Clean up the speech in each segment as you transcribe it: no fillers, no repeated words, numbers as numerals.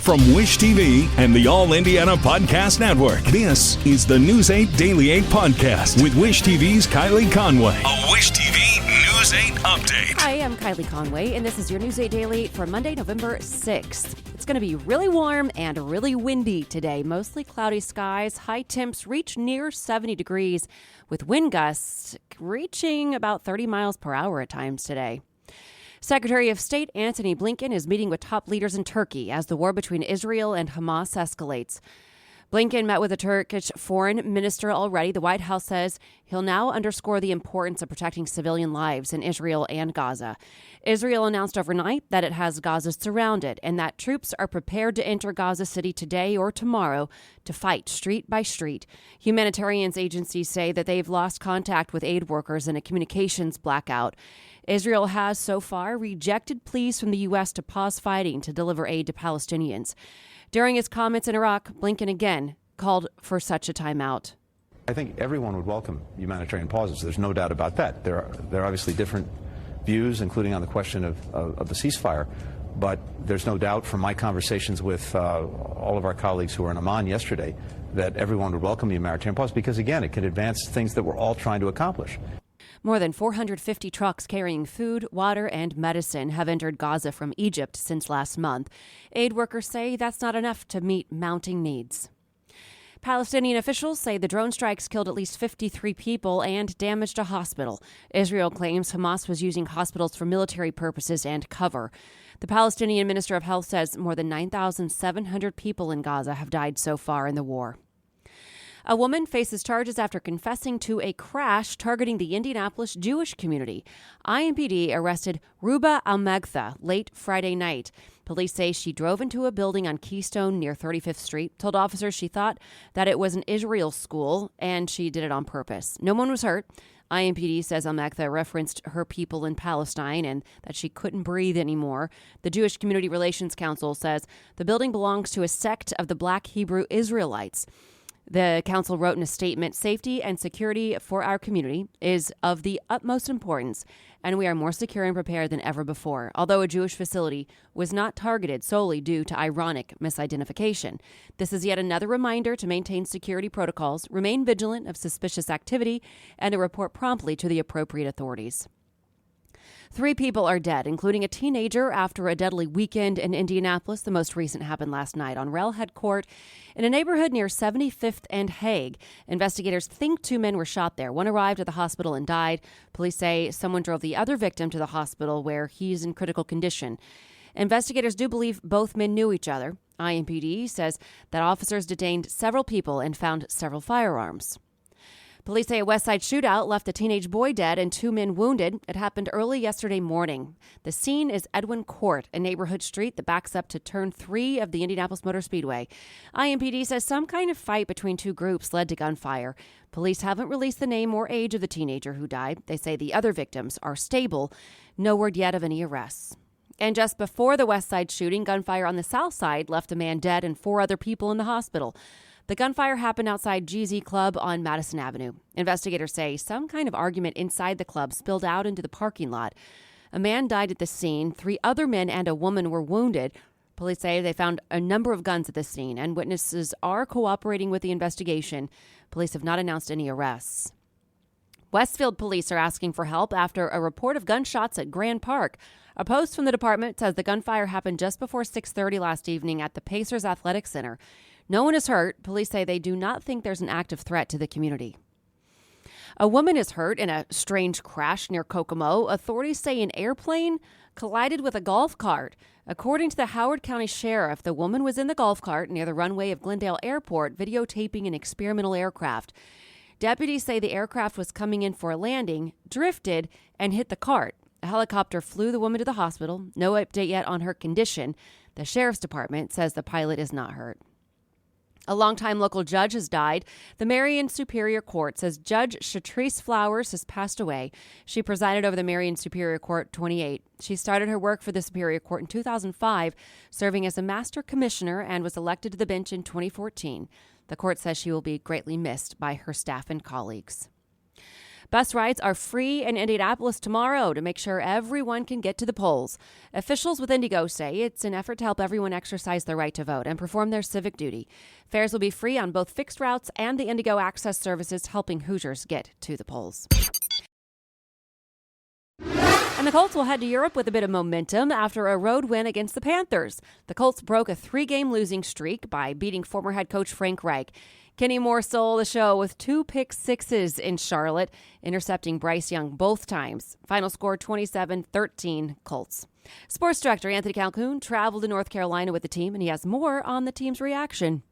From Wish TV and the All Indiana Podcast Network, this is the News 8 Daily 8 Podcast with Wish TV's Kylie Conway. A Wish TV News 8 update. Hi, I'm Kylie Conway, and this is your News 8 Daily 8 for Monday, November 6th. It's going to be really warm and really windy today. Mostly cloudy skies. High temps reach near 70 degrees with wind gusts reaching about 30 miles per hour at times today. Secretary of State Antony Blinkin is meeting with top leaders in Turkey as the war between Israel and Hamas escalates. Blinken met with the Turkish foreign minister already. The White House says he'll now underscore the importance of protecting civilian lives in Israel and Gaza. Israel announced overnight that it has Gaza surrounded and that troops are prepared to enter Gaza City today or tomorrow to fight street by street. Humanitarian agencies say that they've lost contact with aid workers in a communications blackout. Israel has so far rejected pleas from the U.S. to pause fighting to deliver aid to Palestinians. During his comments in Iraq, Blinken again called for such a timeout. I think everyone would welcome humanitarian pauses. There's no doubt about that. There are obviously different views, including on the question of the ceasefire. But there's no doubt from my conversations with all of our colleagues who were in Amman yesterday that everyone would welcome the humanitarian pause because, again, it can advance things that we're all trying to accomplish. More than 450 trucks carrying food, water, and medicine have entered Gaza from Egypt since last month. Aid workers say that's not enough to meet mounting needs. Palestinian officials say the drone strikes killed at least 53 people and damaged a hospital. Israel claims Hamas was using hospitals for military purposes and cover. The Palestinian Minister of Health says more than 9,700 people in Gaza have died so far in the war. A woman faces charges after confessing to a crash targeting the Indianapolis Jewish Community. IMPD arrested Ruba Almagtha late Friday night. Police say she drove into a building on Keystone near 35th Street, told officers she thought that it was an Israel school, and she did it on purpose. No one was hurt. IMPD says Almagtha referenced her people in Palestine and that she couldn't breathe anymore. The Jewish Community Relations Council says the building belongs to a sect of the Black Hebrew Israelites. The council wrote in a statement, "Safety and security for our community is of the utmost importance, and we are more secure and prepared than ever before," although a Jewish facility was not targeted solely due to ironic misidentification. This is yet another reminder to maintain security protocols, remain vigilant of suspicious activity, and to report promptly to the appropriate authorities. 3 people are dead, including a teenager, after a deadly weekend in Indianapolis. The most recent happened last night on Railhead Court in a neighborhood near 75th and Hague. Investigators think 2 men were shot there. One arrived at the hospital and died. Police say someone drove the other victim to the hospital where he's in critical condition. Investigators do believe both men knew each other. IMPD says that officers detained several people and found several firearms. Police say a West Side shootout left a teenage boy dead and 2 men wounded. It happened early yesterday morning. The scene is Edwin Court, a neighborhood street that backs up to Turn 3 of the Indianapolis Motor Speedway. IMPD says some kind of fight between 2 groups led to gunfire. Police haven't released the name or age of the teenager who died. They say the other victims are stable. No word yet of any arrests. And just before the West Side shooting, gunfire on the South Side left a man dead and 4 other people in the hospital. The gunfire happened outside GZ Club on Madison Avenue. Investigators say some kind of argument inside the club spilled out into the parking lot. A man died at the scene. 3 other men and a woman were wounded. Police say they found a number of guns at the scene, and witnesses are cooperating with the investigation. Police have not announced any arrests. Westfield police are asking for help after a report of gunshots at Grand Park. A post from the department says the gunfire happened just before 6:30 last evening at the Pacers Athletic Center. No one is hurt. Police say they do not think there's an active threat to the community. A woman is hurt in a strange crash near Kokomo. Authorities say an airplane collided with a golf cart. According to the Howard County Sheriff, the woman was in the golf cart near the runway of Glendale Airport videotaping an experimental aircraft. Deputies say the aircraft was coming in for a landing, drifted, and hit the cart. A helicopter flew the woman to the hospital. No update yet on her condition. The sheriff's department says the pilot is not hurt. A longtime local judge has died. The Marion Superior Court says Judge Shatrice Flowers has passed away. She presided over the Marion Superior Court 28. She started her work for the Superior Court in 2005, serving as a master commissioner, and was elected to the bench in 2014. The court says she will be greatly missed by her staff and colleagues. Bus rides are free in Indianapolis tomorrow to make sure everyone can get to the polls. Officials with Indigo say it's an effort to help everyone exercise their right to vote and perform their civic duty. Fares will be free on both fixed routes and the Indigo Access services, helping Hoosiers get to the polls. And the Colts will head to Europe with a bit of momentum after a road win against the Panthers. The Colts broke a 3-game losing streak by beating former head coach Frank Reich. Kenny Moore stole the show with 2 pick sixes in Charlotte, intercepting Bryce Young both times. Final score 27-13 Colts. Sports director Anthony Calhoun traveled to North Carolina with the team, and he has more on the team's reaction.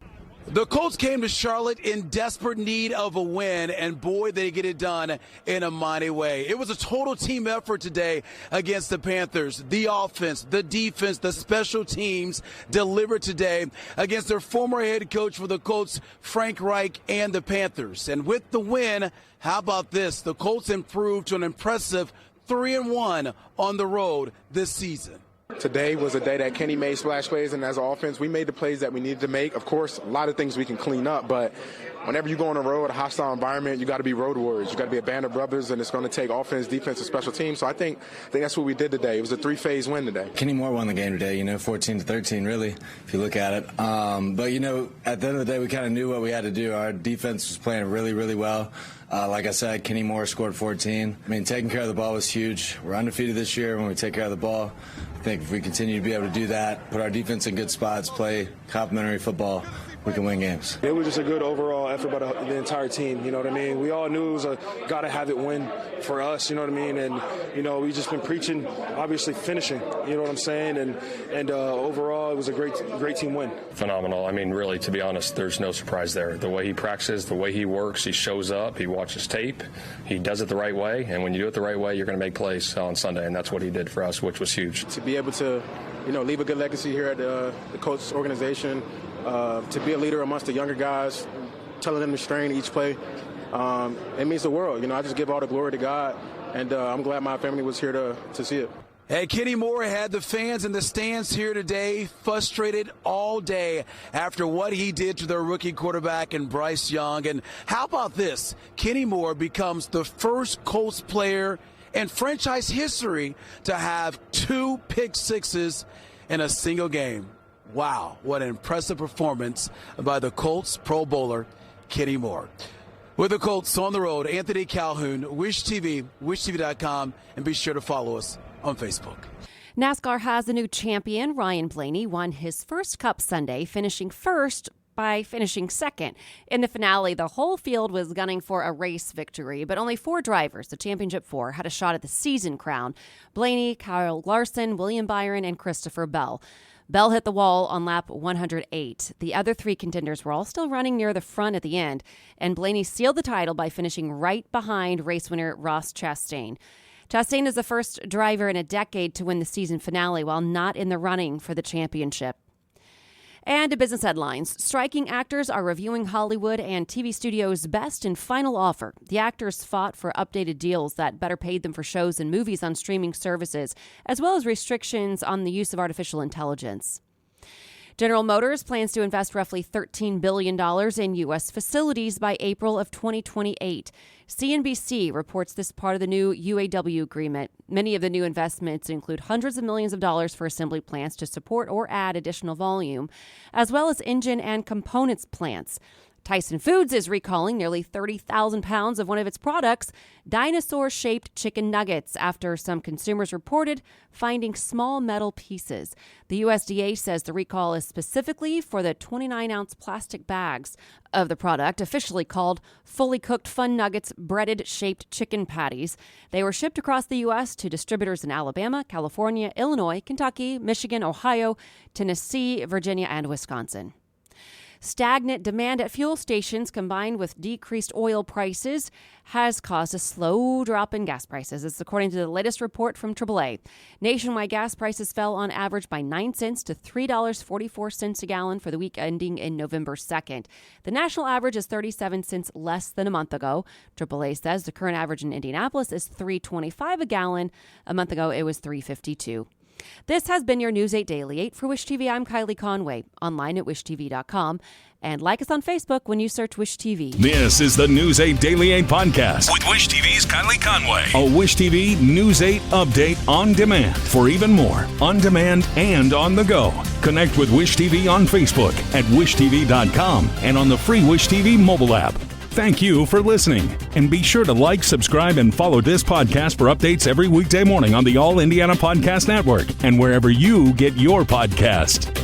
The Colts came to Charlotte in desperate need of a win, and boy, they get it done in a mighty way. It was a total team effort today against the Panthers. The offense, the defense, the special teams delivered today against their former head coach for the Colts, Frank Reich, and the Panthers. And with the win, how about this? The Colts improved to an impressive 3-1 on the road this season. Today was a day that Kenny made splash plays, and as an offense, we made the plays that we needed to make. Of course, a lot of things we can clean up, but whenever you go on the road, a hostile environment, you got to be road warriors. You got to be a band of brothers, and it's going to take offense, defense, and special teams. So I think that's what we did today. It was a 3-phase win today. Kenny Moore won the game today, 14-13, really, if you look at it. But, at the end of the day, we kind of knew what we had to do. Our defense was playing really, really well. Like I said, Kenny Moore scored 14. Taking care of the ball was huge. We're undefeated this year when we take care of the ball. I think if we continue to be able to do that, put our defense in good spots, play complementary football, we can win games. It was just a good overall effort by the entire team, We all knew it was a gotta-have-it win for us, And, we just been preaching, obviously finishing, And overall, it was a great team win. Phenomenal. Really, to be honest, there's no surprise there. The way he practices, the way he works, he shows up, he watches tape, he does it the right way, and when you do it the right way, you're going to make plays on Sunday, and that's what he did for us, which was huge. To be able to, leave a good legacy here at the Colts organization, to be a leader amongst the younger guys, telling them to strain each play, it means the world. I just give all the glory to God, and I'm glad my family was here to see it. Hey, Kenny Moore had the fans in the stands here today frustrated all day after what he did to their rookie quarterback and Bryce Young. And how about this? Kenny Moore becomes the first Colts player in franchise history to have 2 pick sixes in a single game. Wow, what an impressive performance by the Colts Pro Bowler, Kenny Moore. With the Colts on the road, Anthony Calhoun, Wish TV, wishtv.com, and be sure to follow us on Facebook. NASCAR has a new champion. Ryan Blaney won his first Cup Sunday, finishing first by finishing second. In the finale, the whole field was gunning for a race victory, but only 4 drivers, the championship 4, had a shot at the season crown. Blaney, Kyle Larson, William Byron, and Christopher Bell. Bell hit the wall on lap 108. The other 3 contenders were all still running near the front at the end, and Blaney sealed the title by finishing right behind race winner Ross Chastain. Chastain is the first driver in a decade to win the season finale while not in the running for the championship. And to business headlines, striking actors are reviewing Hollywood and TV studios' best and final offer. The actors fought for updated deals that better paid them for shows and movies on streaming services, as well as restrictions on the use of artificial intelligence. General Motors plans to invest roughly $13 billion in U.S. facilities by April of 2028. CNBC reports this part of the new UAW agreement. Many of the new investments include hundreds of millions of dollars for assembly plants to support or add additional volume, as well as engine and components plants. Tyson Foods is recalling nearly 30,000 pounds of one of its products, dinosaur-shaped chicken nuggets, after some consumers reported finding small metal pieces. The USDA says the recall is specifically for the 29-ounce plastic bags of the product, officially called Fully Cooked Fun Nuggets breaded-shaped chicken patties. They were shipped across the U.S. to distributors in Alabama, California, Illinois, Kentucky, Michigan, Ohio, Tennessee, Virginia, and Wisconsin. Stagnant demand at fuel stations combined with decreased oil prices has caused a slow drop in gas prices. It's according to the latest report from AAA. Nationwide gas prices fell on average by 9 cents to $3.44 a gallon for the week ending in November 2nd. The national average is 37 cents less than a month ago. AAA says the current average in Indianapolis is $3.25 a gallon. A month ago, it was $3.52. This has been your News 8 Daily 8 for Wish TV. I'm Kylie Conway, online at wishtv.com. And like us on Facebook when you search Wish TV. This is the News 8 Daily 8 podcast with Wish TV's Kylie Conway. A Wish TV News 8 update on demand. For even more, on demand and on the go. Connect with Wish TV on Facebook at wishtv.com and on the free Wish TV mobile app. Thank you for listening. And be sure to like, subscribe, and follow this podcast for updates every weekday morning on the All Indiana Podcast Network and wherever you get your podcast.